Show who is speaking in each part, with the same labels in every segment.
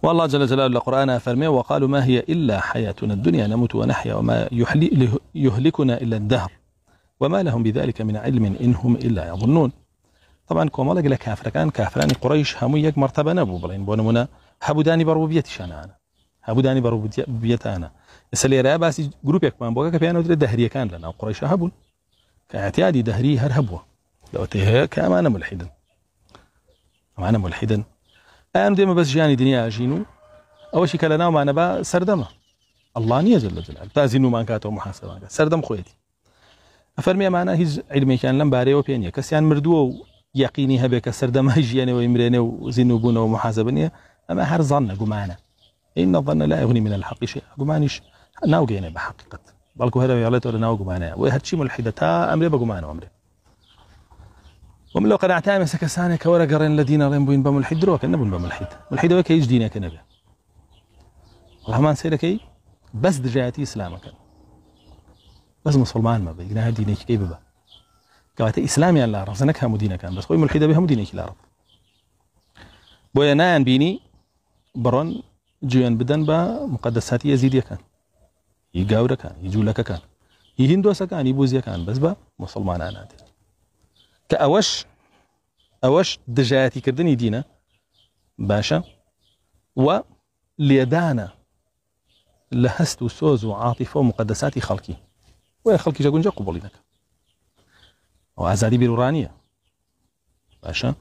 Speaker 1: والله جل جلاله القرآن فرمي وقالوا ما هي إلا حياتنا الدنيا نموت ونحيا وما يهلكنا إلا الدهر وما لهم بذلك من علم إن هم إلا يظنون. طبعا كومالا قال كافر كان كافران قريش هم يك مرتبة نبو بلين بونمنا حبوداني بربوبيتي أنا حبوداني بربوبيتي أنا السلي راباس جروب يك من بوكا كفيانو دهرية كان لنا قريش هبول كاعتيادي دهري هرهبوه لو تيه كأمانة ملحدا أمانة ملحدا أنا ديما بس جاني دنيا أجينو أول شيء كلنا وما نبا سردمة الله نية جل جلاله تازينو ما كاتو محاسبة سردم خويتي أفرمي معنا هيز علمي كان لم باري وبينيا كسيان مردو يقيني هبك سردمة هجياني ويمريني وزينوبونا ومحاسبني أما هر ظن قمانا إن الظن لا يغني من الحق شيء قمانيش ناوقينا بحقيقة بالكو هذا يعلت ولا ناوق قمانا وهالشيء ملحدتا أمري بقمانا وأمري ومن لو قنعتها مسك سانه كورا قرين الذين رمبوين بملحد دروك نبون بملحد ملحد وكي يجدينا كنبي والله ما نسيلك بس دجاتي اسلامك بس مسلمان ما بيقنا دينك كيف بقى قالت اسلامي الله رزنك هم دينك كان بس خوي ملحد بهم دينك لا رب بوينان بيني برون جيان بدن با مقدسات يزيد كان يقاور كان يجولك كان يهندوس كان يبوزي كان بس با مسلمان انا دي. كأوش دجاتي كردني دينا باشا وليدانا لهست وسوز وعاطفة ومقدساتي خلقي ويا خلقي جاكون جا قبولينك وعزادي بيرورانية باشا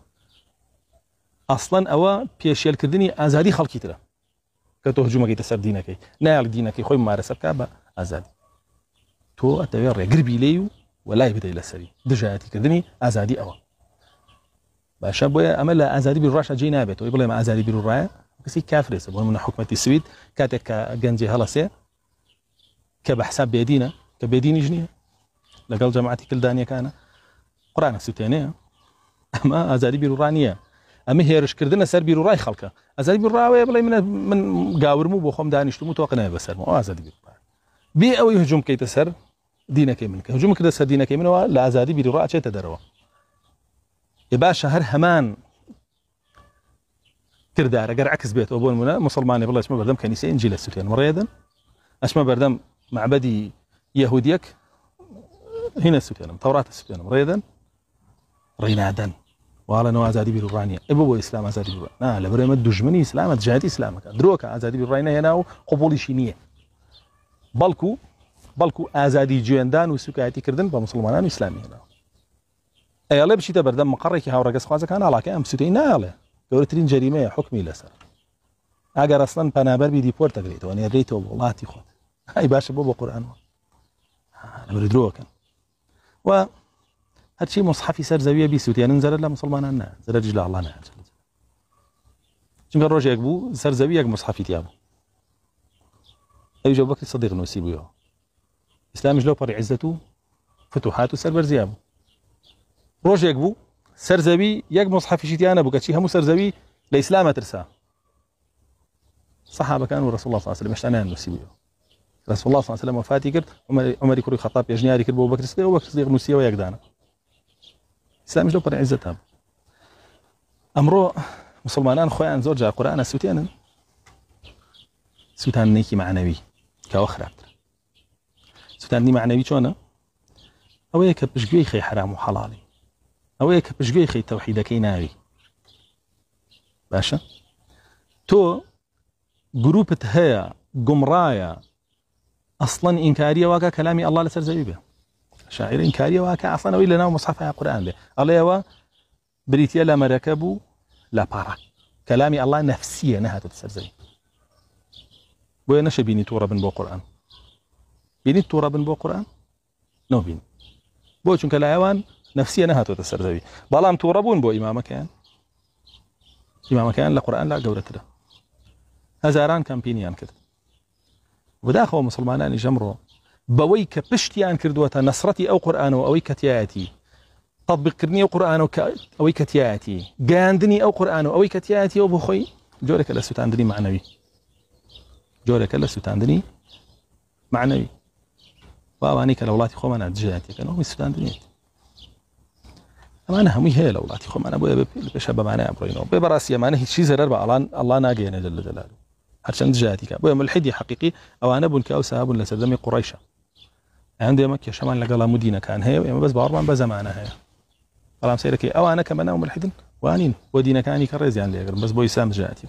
Speaker 1: أصلا أوا بيشيال كردني أزادي خلقي ترى كتهجمك يتسر دينك نال دينك خوي ممارسة كابا أزادي تو أتوير قربي ليو ولا يبدأ إلى السري دجاتي كردني أزادي أوا باشا بويا أمل أزادي بالراشة جينا بيت ويقول ما أزادي بالراية بس كافر يسبون من حكومة السويد كاتك جنجي هلاسية كبحساب بيدينا كبيديني جنيه لقال جماعتي كل دانية كان قرآن السوتينية أما أزادي بالرانية أما هي رش كردنا سر بالراي خلقه أزادي بالراوي بلا من قاور مو بخم دانيش مو توقنا بسر مو أزادي بالراي بي أو يهجم كي تسر دينك منك هجومك كده سر دينك منه لا أزادي بالراء شيء تدروا يباشا هر همان كردار قر عكس بيت أبو المنا مسلماني بالله اسمه بردم كنيسة إنجيل السوتين مريدا اسمه بردم معبدي يهوديك هنا السوتين توراة السوتين مريدا رينادا وعلى نوع أزادي بالرانية أبو إسلام أزادي بالرانية لبريم الدجمني إسلام جهادي إسلامك دروك أزادي بالرانية هنا قبول شينية بالكو أزادي جيندان وسكايتي كردن بمسلمان إسلامي هنا أيالله بشيء تبردم مقرك هاو رجس خوازك كان على كام سوتين ناله قولترين جريمة حكمي لسر أجر أصلاً بنابر بيدي بورت قريته وأنا ريته والله تيخد هاي باشا بابا قرآن أنا بردروه كان و هالشيء مصحفي سر زاوية بيسوتي أنا نزل الله مسلمان أنا زل رجل الله أنا شنو الرجع يقبو سر زاوية مصحفي تيابو أي جوابك الصديق نسيبه يا إسلام جلو بري عزته فتوحاته سر برزيابو رجع يقبو سرزبي يك مصحف شيتي أنا بقى شيء هم سرزبي لإسلام ترسا صحابة كانوا رسول الله صلى الله عليه وسلم اشتعناه نسيبه رسول الله صلى الله عليه وسلم وفاتي قرد عمر يكون الخطاب يجنياري كربو بكر الصديق وبكر الصديق نسيه وياك دانا إسلام جلو بري عزتها أمرو مسلمان خويا زور جاء القرآن السوتين سوتان نيكي معنوي كأخرى سوتان ني معنوي شونه أو هيك بشقي خي حرام وحلالي أو هيك بشقي خي توحيدك ناري باشا تو جروبة هيا قمرايا أصلا إنكارية واقع كلامي الله لسر زبيبه شاعر إنكارية واقع أصلا وإلا ناو مصحف قرآن به الله يوا بريتيا لا مركبوا لا بارا كلامي الله نفسية نهات تسر زبيب بويا نشا بيني تورا بن بو قرآن بيني تورا بن بو قرآن نو بيني بو چونك الحيوان نفسية نهات تسر زبيب بلام تورا بون بو إمامك كان لقرآن لا قورة له هزاران كامبينيان كده وداخل مسلمانان جمرو بويك بشتيان كردوتا نصرتي أو قرآن أو كتياتي تطبيق كرني أو قرآن أو كتياتي قاندني أو قرآن أو كتياتي أو بخوي جورك لا ستاندني معنوي جورك لا ستاندني معنوي وأوانيك الأولاد خو من أدجاتي كانوا ستاندني ئەمانە هەمووی هەیە لە وڵاتی خۆمانە بۆیە پێشە بەمانە ئەبڕینەوە بێ بەڕاستی ئەمانە هیچ چیز زەرەر بە ئەڵڵا ناگەێنێ جەل جەلالوه هەرچەند ژاتی بۆیە ملحیدی حەقیقی ئەوانە بوون کە ئەو سەها بوون لە سەردەمی قوڕەیشە ئەم دێمە کێشەمان لەگەڵ هەموو دینەکان هەیە و ئێمە بەس باوەڕمان بە زەمانە هەیە بەڵام سەیرەکەی ئەوانە کە بەناو ملحیدن وانین بۆ دینەکانی کە ڕێزیان لێگرن بەس بۆی سام ژاتی